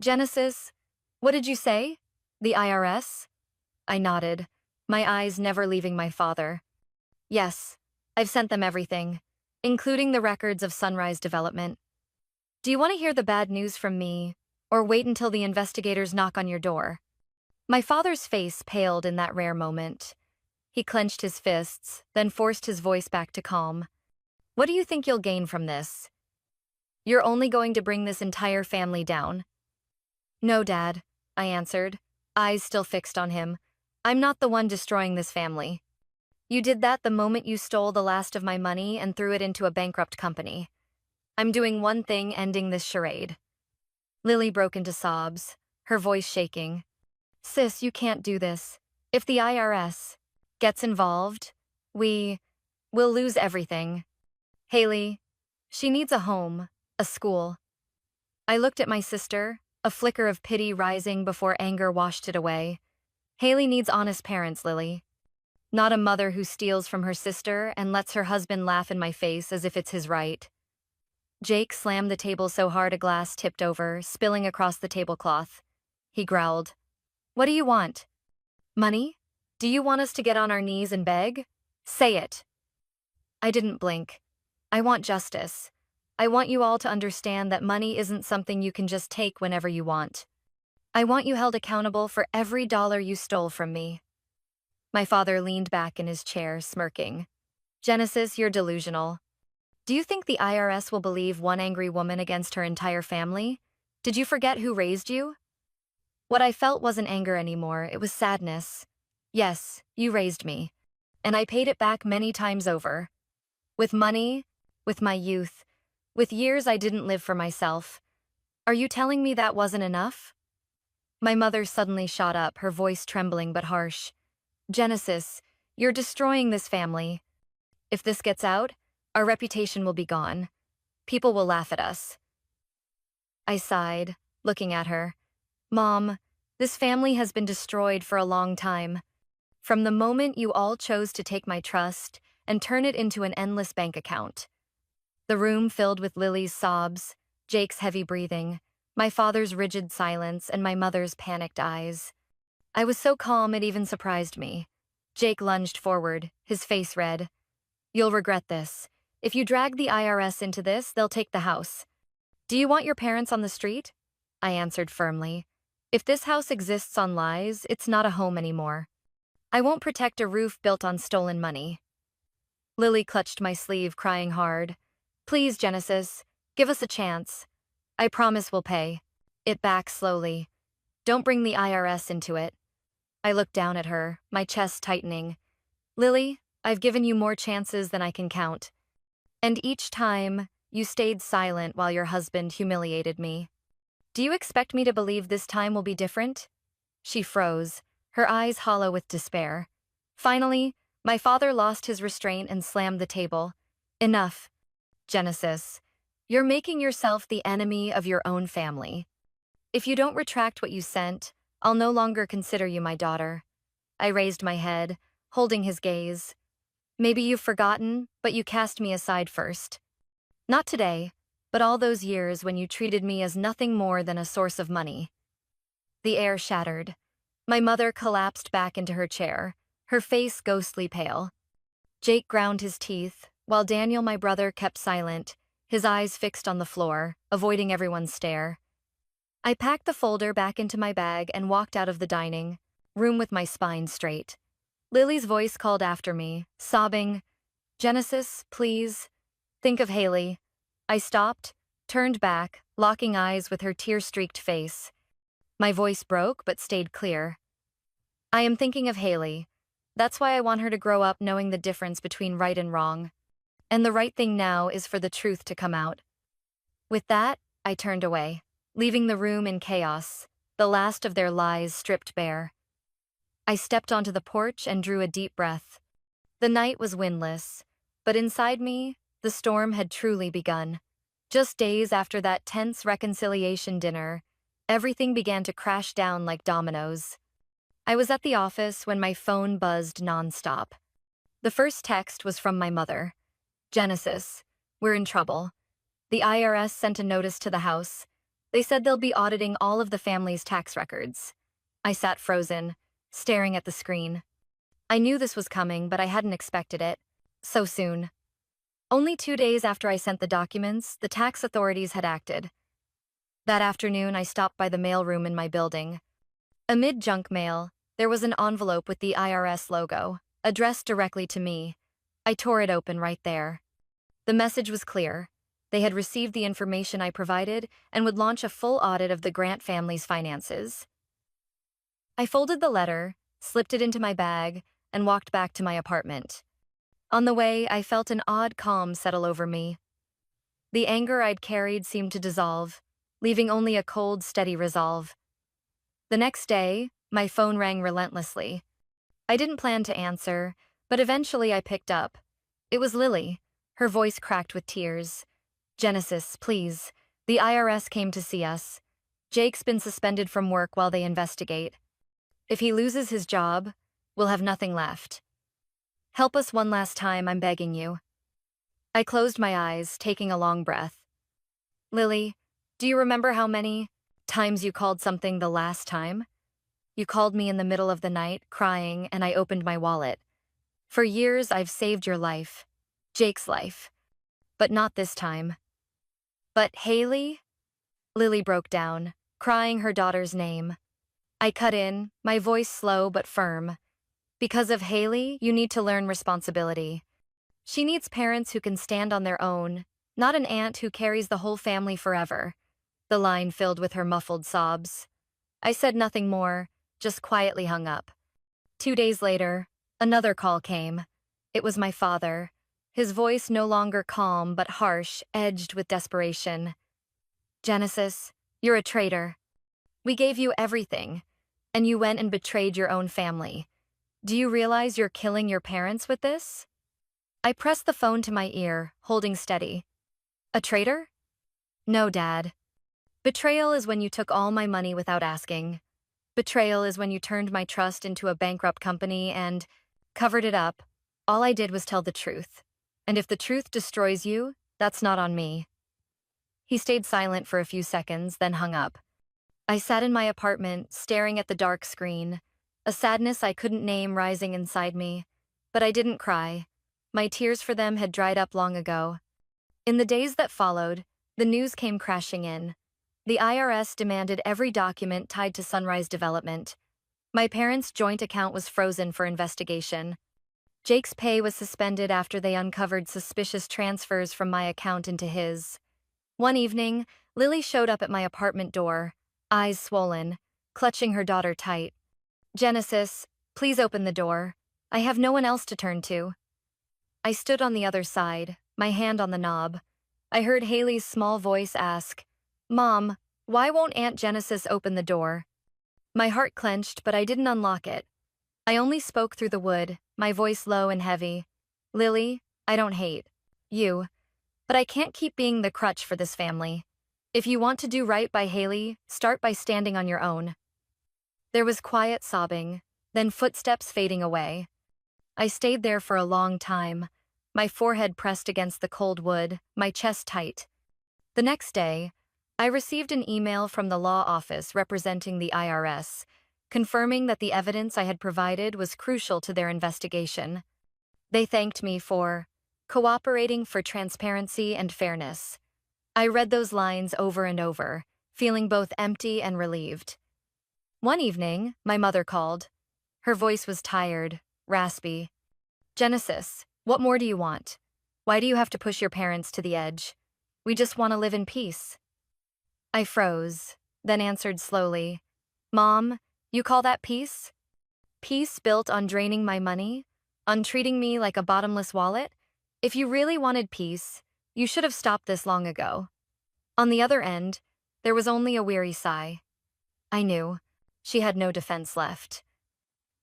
Genesis, what did you say? The IRS? I nodded, my eyes never leaving my father. Yes, I've sent them everything, including the records of Sunrise Development. Do you want to hear the bad news from me, or wait until the investigators knock on your door? My father's face paled in that rare moment. He clenched his fists, then forced his voice back to calm. What do you think you'll gain from this? You're only going to bring this entire family down. No, Dad, I answered, eyes still fixed on him. I'm not the one destroying this family. You did that the moment you stole the last of my money and threw it into a bankrupt company. I'm doing one thing, ending this charade. Lily broke into sobs, her voice shaking. Sis, you can't do this. If the IRS gets involved, we'll lose everything. Haley, she needs a home, a school. I looked at my sister, a flicker of pity rising before anger washed it away. Haley needs honest parents, Lily. Not a mother who steals from her sister and lets her husband laugh in my face as if it's his right. Jake slammed the table so hard a glass tipped over, spilling across the tablecloth. He growled. What do you want? Money? Do you want us to get on our knees and beg? Say it. I didn't blink. I want justice. I want you all to understand that money isn't something you can just take whenever you want. I want you held accountable for every dollar you stole from me. My father leaned back in his chair, smirking. Genesis, you're delusional. Do you think the IRS will believe one angry woman against her entire family? Did you forget who raised you? What I felt wasn't anger anymore, it was sadness. Yes, you raised me. And I paid it back many times over. With money, with my youth, with years I didn't live for myself. Are you telling me that wasn't enough? My mother suddenly shot up, her voice trembling but harsh. Genesis, you're destroying this family. If this gets out, our reputation will be gone. People will laugh at us. I sighed, looking at her. Mom, this family has been destroyed for a long time. From the moment you all chose to take my trust and turn it into an endless bank account. The room filled with Lily's sobs, Jake's heavy breathing, my father's rigid silence, and my mother's panicked eyes. I was so calm it even surprised me. Jake lunged forward, his face red. You'll regret this. If you drag the IRS into this, they'll take the house. Do you want your parents on the street? I answered firmly. If this house exists on lies, it's not a home anymore. I won't protect a roof built on stolen money. Lily clutched my sleeve, crying hard. Please, Genesis, give us a chance. I promise we'll pay it back slowly. Don't bring the IRS into it. I looked down at her, my chest tightening. Lily, I've given you more chances than I can count. And each time, you stayed silent while your husband humiliated me. Do you expect me to believe this time will be different? She froze, her eyes hollow with despair. Finally, my father lost his restraint and slammed the table. Enough. Genesis, you're making yourself the enemy of your own family. If you don't retract what you sent, I'll no longer consider you my daughter. I raised my head, holding his gaze. Maybe you've forgotten, but you cast me aside first. Not today, but all those years when you treated me as nothing more than a source of money. The air shattered. My mother collapsed back into her chair, her face ghostly pale. Jake ground his teeth, while Daniel, my brother, kept silent, his eyes fixed on the floor, avoiding everyone's stare. I packed the folder back into my bag and walked out of the dining room with my spine straight. Lily's voice called after me, sobbing, Genesis, please, think of Haley. I stopped, turned back, locking eyes with her tear-streaked face. My voice broke but stayed clear. I am thinking of Haley. That's why I want her to grow up knowing the difference between right and wrong. And the right thing now is for the truth to come out. With that, I turned away, leaving the room in chaos, the last of their lies stripped bare. I stepped onto the porch and drew a deep breath. The night was windless, but inside me, the storm had truly begun. Just days after that tense reconciliation dinner, everything began to crash down like dominoes. I was at the office when my phone buzzed nonstop. The first text was from my mother. Genesis, we're in trouble. The IRS sent a notice to the house. They said they'll be auditing all of the family's tax records. I sat frozen, staring at the screen. I knew this was coming, but I hadn't expected it. So soon. Only 2 days after I sent the documents, the tax authorities had acted. That afternoon, I stopped by the mailroom in my building. Amid junk mail, there was an envelope with the IRS logo, addressed directly to me. I tore it open right there. The message was clear. They had received the information I provided and would launch a full audit of the Grant family's finances. I folded the letter, slipped it into my bag, and walked back to my apartment. On the way, I felt an odd calm settle over me. The anger I'd carried seemed to dissolve, leaving only a cold, steady resolve. The next day, my phone rang relentlessly. I didn't plan to answer, but eventually I picked up. It was Lily, her voice cracked with tears. Genesis, please. The IRS came to see us. Jake's been suspended from work while they investigate. If he loses his job, we'll have nothing left. Help us one last time, I'm begging you. I closed my eyes, taking a long breath. Lily, do you remember how many times you called something the last time? You called me in the middle of the night, crying, and I opened my wallet. For years, I've saved your life. Jake's life. But not this time. But Haley? Lily broke down, crying her daughter's name. I cut in, my voice slow but firm. Because of Haley, you need to learn responsibility. She needs parents who can stand on their own, not an aunt who carries the whole family forever. The line filled with her muffled sobs. I said nothing more, just quietly hung up. 2 days later, another call came. It was my father. His voice no longer calm but harsh, edged with desperation. Genesis, you're a traitor. We gave you everything, and you went and betrayed your own family. Do you realize you're killing your parents with this? I pressed the phone to my ear, holding steady. A traitor? No, Dad. Betrayal is when you took all my money without asking. Betrayal is when you turned my trust into a bankrupt company and covered it up. All I did was tell the truth. And if the truth destroys you, that's not on me. He stayed silent for a few seconds, then hung up. I sat in my apartment, staring at the dark screen, a sadness I couldn't name rising inside me. But I didn't cry. My tears for them had dried up long ago. In the days that followed, the news came crashing in. The IRS demanded every document tied to Sunrise Development. My parents' joint account was frozen for investigation. Jake's pay was suspended after they uncovered suspicious transfers from my account into his. One evening, Lily showed up at my apartment door, eyes swollen, clutching her daughter tight. Genesis, please open the door. I have no one else to turn to. I stood on the other side, my hand on the knob. I heard Haley's small voice ask, Mom, why won't Aunt Genesis open the door? My heart clenched, but I didn't unlock it. I only spoke through the wood, my voice low and heavy. Lily, I don't hate you, but I can't keep being the crutch for this family. If you want to do right by Haley, start by standing on your own. There was quiet sobbing, then footsteps fading away. I stayed there for a long time, my forehead pressed against the cold wood, my chest tight. The next day, I received an email from the law office representing the IRS, confirming that the evidence I had provided was crucial to their investigation. They thanked me for cooperating for transparency and fairness. I read those lines over and over, feeling both empty and relieved. One evening, my mother called. Her voice was tired, raspy. Genesis, what more do you want? Why do you have to push your parents to the edge? We just want to live in peace. I froze, then answered slowly. Mom, you call that peace? Peace built on draining my money? On treating me like a bottomless wallet? If you really wanted peace, you should have stopped this long ago. On the other end, there was only a weary sigh. I knew. She had no defense left.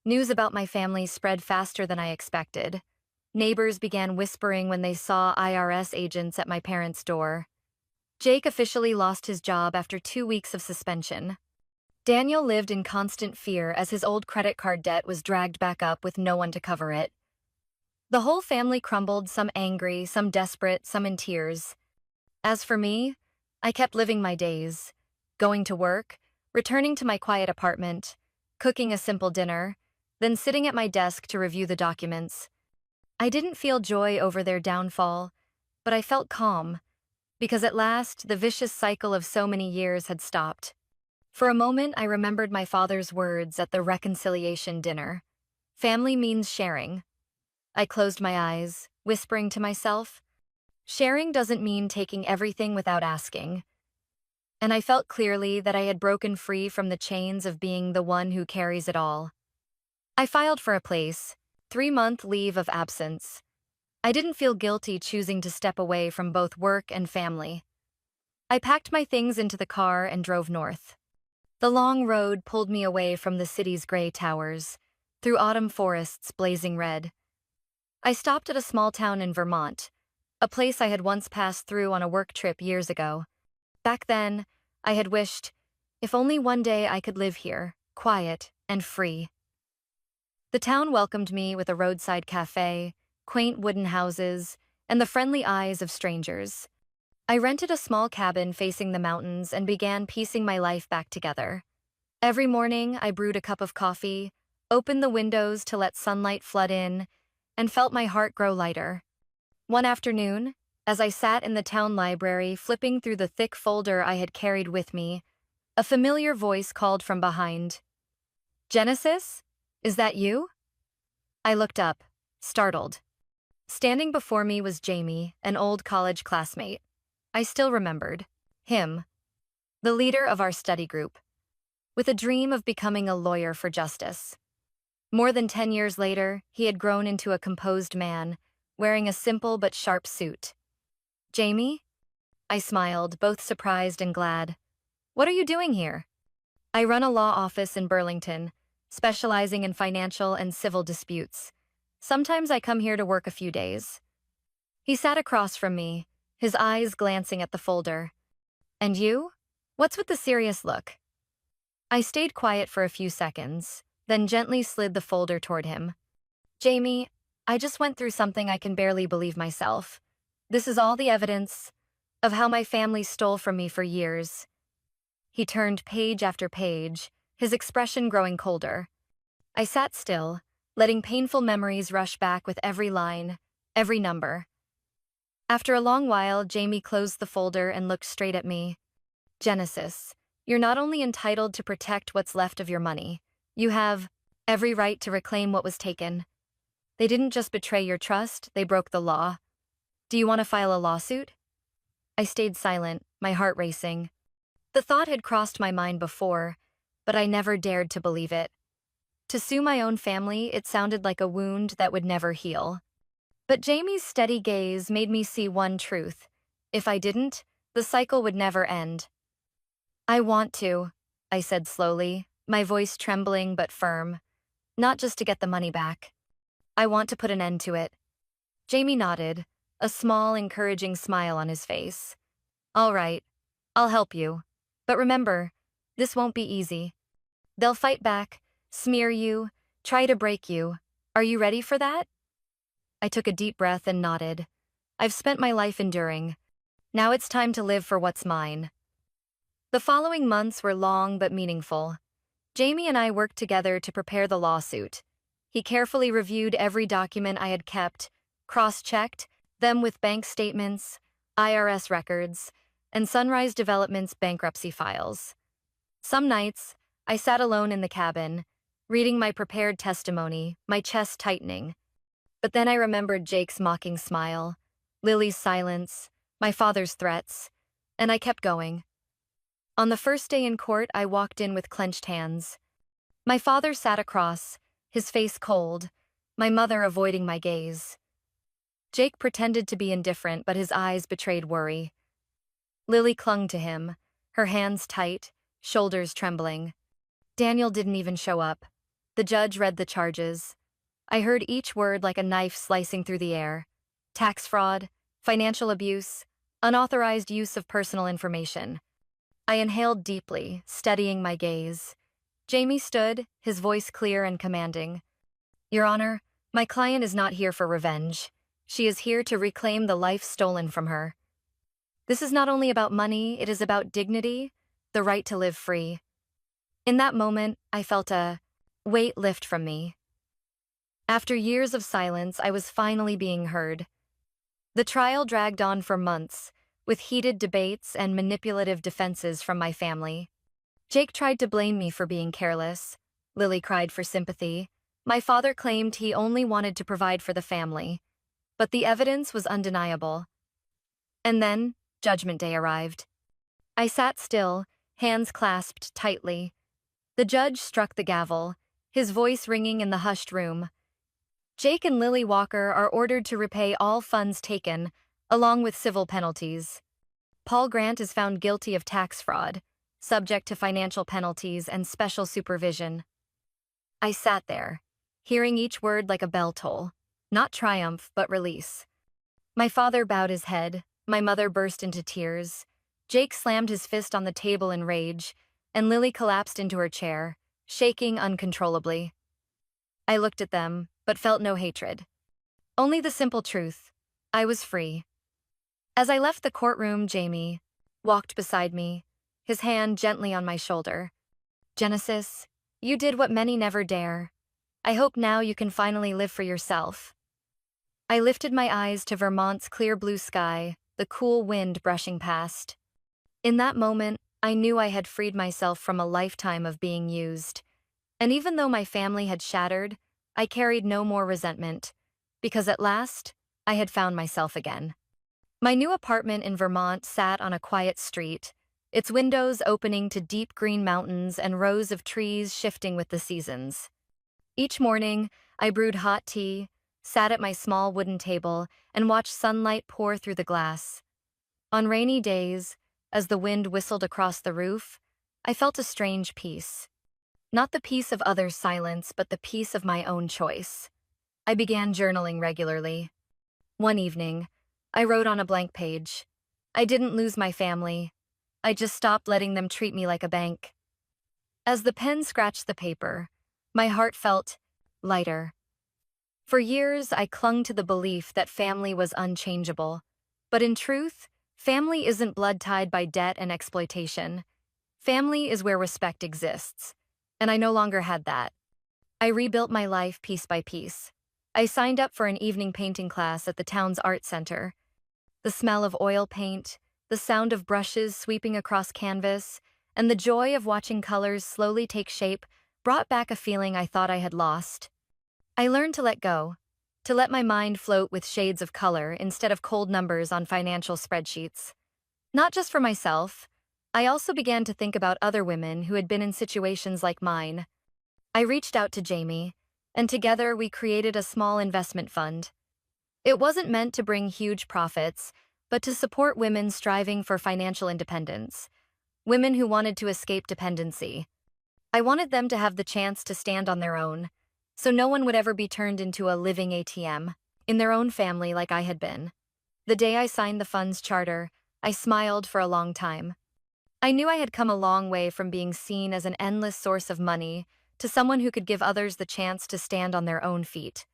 News about my family spread faster than I expected. Neighbors began whispering when they saw IRS agents at my parents' door. Jake officially lost his job after 2 weeks of suspension. Daniel lived in constant fear as his old credit card debt was dragged back up with no one to cover it. The whole family crumbled, some angry, some desperate, some in tears. As for me, I kept living my days, going to work, returning to my quiet apartment, cooking a simple dinner, then sitting at my desk to review the documents. I didn't feel joy over their downfall, but I felt calm, because at last the vicious cycle of so many years had stopped. For a moment, I remembered my father's words at the reconciliation dinner. Family means sharing. I closed my eyes, whispering to myself, sharing doesn't mean taking everything without asking. And I felt clearly that I had broken free from the chains of being the one who carries it all. I filed for a place, 3-month leave of absence. I didn't feel guilty choosing to step away from both work and family. I packed my things into the car and drove north. The long road pulled me away from the city's gray towers, through autumn forests blazing red. I stopped at a small town in Vermont, a place I had once passed through on a work trip years ago. Back then, I had wished, if only one day I could live here, quiet and free. The town welcomed me with a roadside cafe, quaint wooden houses, and the friendly eyes of strangers. I rented a small cabin facing the mountains and began piecing my life back together. Every morning, I brewed a cup of coffee, opened the windows to let sunlight flood in, and felt my heart grow lighter. One afternoon, as I sat in the town library flipping through the thick folder I had carried with me, a familiar voice called from behind. "Genesis? Is that you?" I looked up, startled. Standing before me was Jamie, an old college classmate. I still remembered him, the leader of our study group, with a dream of becoming a lawyer for justice. More than 10 years later, he had grown into a composed man, wearing a simple but sharp suit. "Jamie?" I smiled, both surprised and glad. "What are you doing here?" "I run a law office in Burlington, specializing in financial and civil disputes. Sometimes I come here to work a few days." He sat across from me, his eyes glancing at the folder. "And you? What's with the serious look?" I stayed quiet for a few seconds, then gently slid the folder toward him. "Jamie, I just went through something I can barely believe myself. This is all the evidence of how my family stole from me for years." He turned page after page, his expression growing colder. I sat still, letting painful memories rush back with every line, every number. After a long while, Jamie closed the folder and looked straight at me. "Genesis, you're not only entitled to protect what's left of your money, you have every right to reclaim what was taken. They didn't just betray your trust, they broke the law. Do you want to file a lawsuit?" I stayed silent, my heart racing. The thought had crossed my mind before, but I never dared to believe it. To sue my own family, it sounded like a wound that would never heal. But Jamie's steady gaze made me see one truth. If I didn't, the cycle would never end. "I want to," I said slowly, my voice trembling but firm. "Not just to get the money back. I want to put an end to it." Jamie nodded, a small, encouraging smile on his face. "All right, I'll help you. But remember, this won't be easy. They'll fight back, smear you, try to break you. Are you ready for that?" I took a deep breath and nodded. I've spent my life enduring. Now it's time to live for what's mine. The following months were long but meaningful. Jamie and I worked together to prepare the lawsuit. He carefully reviewed every document I had kept, cross-checked them with bank statements, IRS records, and Sunrise Development's bankruptcy files. Some nights, I sat alone in the cabin, reading my prepared testimony, my chest tightening. But then I remembered Jake's mocking smile, Lily's silence, my father's threats, and I kept going. On the first day in court, I walked in with clenched hands. My father sat across, his face cold, my mother avoiding my gaze. Jake pretended to be indifferent, but his eyes betrayed worry. Lily clung to him, her hands tight, shoulders trembling. Daniel didn't even show up. The judge read the charges. I heard each word like a knife slicing through the air. Tax fraud, financial abuse, unauthorized use of personal information. I inhaled deeply, steadying my gaze. Jamie stood, his voice clear and commanding. Your Honor, my client is not here for revenge. She is here to reclaim the life stolen from her. This is not only about money, it is about dignity, the right to live free. In that moment, I felt a weight lift from me. After years of silence, I was finally being heard. The trial dragged on for months, with heated debates and manipulative defenses from my family. Jake tried to blame me for being careless. Lily cried for sympathy. My father claimed he only wanted to provide for the family. But the evidence was undeniable. And then, Judgment Day arrived. I sat still, hands clasped tightly. The judge struck the gavel, his voice ringing in the hushed room. Jake and Lily Walker are ordered to repay all funds taken, along with civil penalties. Paul Grant is found guilty of tax fraud, subject to financial penalties and special supervision. I sat there, hearing each word like a bell toll, not triumph, but release. My father bowed his head, my mother burst into tears. Jake slammed his fist on the table in rage, and Lily collapsed into her chair, shaking uncontrollably. I looked at them, but felt no hatred. Only the simple truth. I was free. As I left the courtroom, Jamie walked beside me, his hand gently on my shoulder. Genesis, you did what many never dare. I hope now you can finally live for yourself. I lifted my eyes to Vermont's clear blue sky, the cool wind brushing past. In that moment, I knew I had freed myself from a lifetime of being used. And even though my family had shattered, I carried no more resentment, because at last, I had found myself again. My new apartment in Vermont sat on a quiet street, its windows opening to deep green mountains and rows of trees shifting with the seasons. Each morning, I brewed hot tea, sat at my small wooden table, and watched sunlight pour through the glass. On rainy days, as the wind whistled across the roof, I felt a strange peace. Not the peace of others' silence, but the peace of my own choice. I began journaling regularly. One evening, I wrote on a blank page. I didn't lose my family. I just stopped letting them treat me like a bank. As the pen scratched the paper, my heart felt lighter. For years, I clung to the belief that family was unchangeable. But in truth, family isn't blood tied by debt and exploitation. Family is where respect exists. And I no longer had that. I rebuilt my life piece by piece. I signed up for an evening painting class at the town's art center. The smell of oil paint, the sound of brushes sweeping across canvas, and the joy of watching colors slowly take shape brought back a feeling I thought I had lost. I learned to let go, to let my mind float with shades of color instead of cold numbers on financial spreadsheets. Not just for myself, I also began to think about other women who had been in situations like mine. I reached out to Jamie, and together we created a small investment fund. It wasn't meant to bring huge profits, but to support women striving for financial independence, women who wanted to escape dependency. I wanted them to have the chance to stand on their own, so no one would ever be turned into a living ATM in their own family like I had been. The day I signed the fund's charter, I smiled for a long time. I knew I had come a long way from being seen as an endless source of money to someone who could give others the chance to stand on their own feet.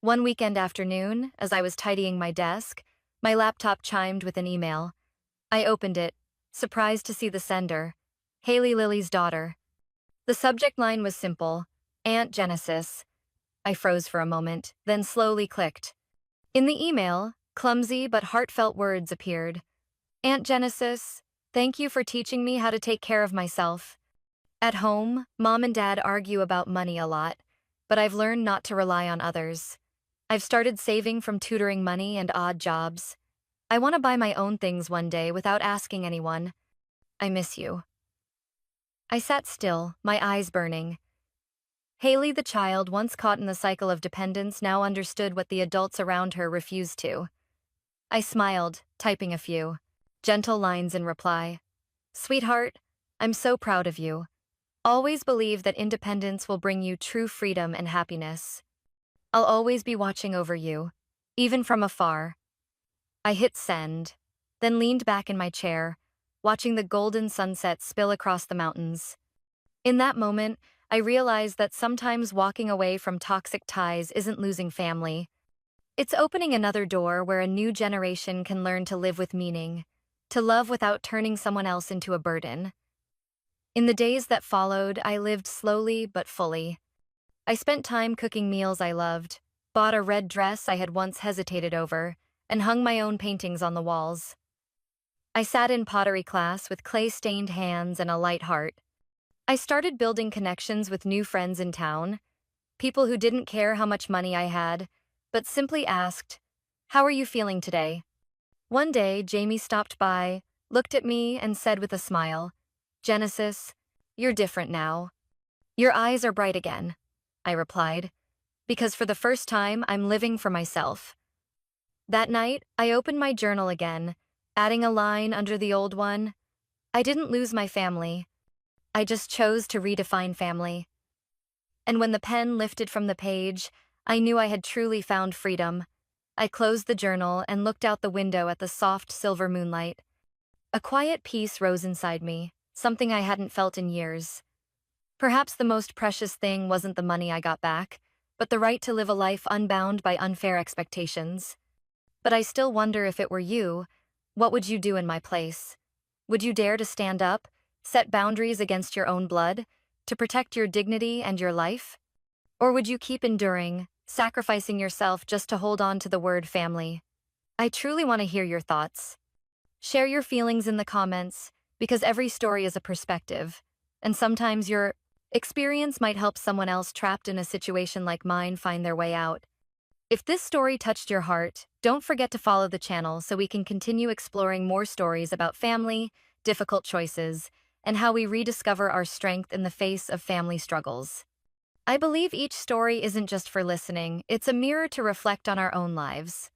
One weekend afternoon, as I was tidying my desk, my laptop chimed with an email. I opened it, surprised to see the sender, Haley Lily's daughter. The subject line was simple, Aunt Genesis. I froze for a moment, then slowly clicked. In the email, clumsy but heartfelt words appeared. Aunt Genesis, thank you for teaching me how to take care of myself. At home, Mom and Dad argue about money a lot, but I've learned not to rely on others. I've started saving from tutoring money and odd jobs. I want to buy my own things one day without asking anyone. I miss you. I sat still, my eyes burning. Haley, the child once caught in the cycle of dependence, now understood what the adults around her refused to. I smiled, typing a few. Gentle lines in reply. Sweetheart, I'm so proud of you. Always believe that independence will bring you true freedom and happiness. I'll always be watching over you, even from afar. I hit send, then leaned back in my chair, watching the golden sunset spill across the mountains. In that moment, I realized that sometimes walking away from toxic ties isn't losing family. It's opening another door where a new generation can learn to live with meaning, to love without turning someone else into a burden. In the days that followed, I lived slowly but fully. I spent time cooking meals I loved, bought a red dress I had once hesitated over, and hung my own paintings on the walls. I sat in pottery class with clay-stained hands and a light heart. I started building connections with new friends in town, people who didn't care how much money I had, but simply asked, "How are you feeling today?" One day, Jamie stopped by, looked at me, and said with a smile, "Genesis, you're different now. Your eyes are bright again," I replied, "because for the first time, I'm living for myself." That night, I opened my journal again, adding a line under the old one. I didn't lose my family. I just chose to redefine family. And when the pen lifted from the page, I knew I had truly found freedom. I closed the journal and looked out the window at the soft silver moonlight. A quiet peace rose inside me, something I hadn't felt in years. Perhaps the most precious thing wasn't the money I got back, but the right to live a life unbound by unfair expectations. But I still wonder, if it were you, what would you do in my place? Would you dare to stand up, set boundaries against your own blood, to protect your dignity and your life? Or would you keep enduring, sacrificing yourself just to hold on to the word family? I truly want to hear your thoughts. Share your feelings in the comments, because every story is a perspective, and sometimes your experience might help someone else trapped in a situation like mine find their way out. If this story touched your heart, don't forget to follow the channel so we can continue exploring more stories about family, difficult choices, and how we rediscover our strength in the face of family struggles. I believe each story isn't just for listening, it's a mirror to reflect on our own lives.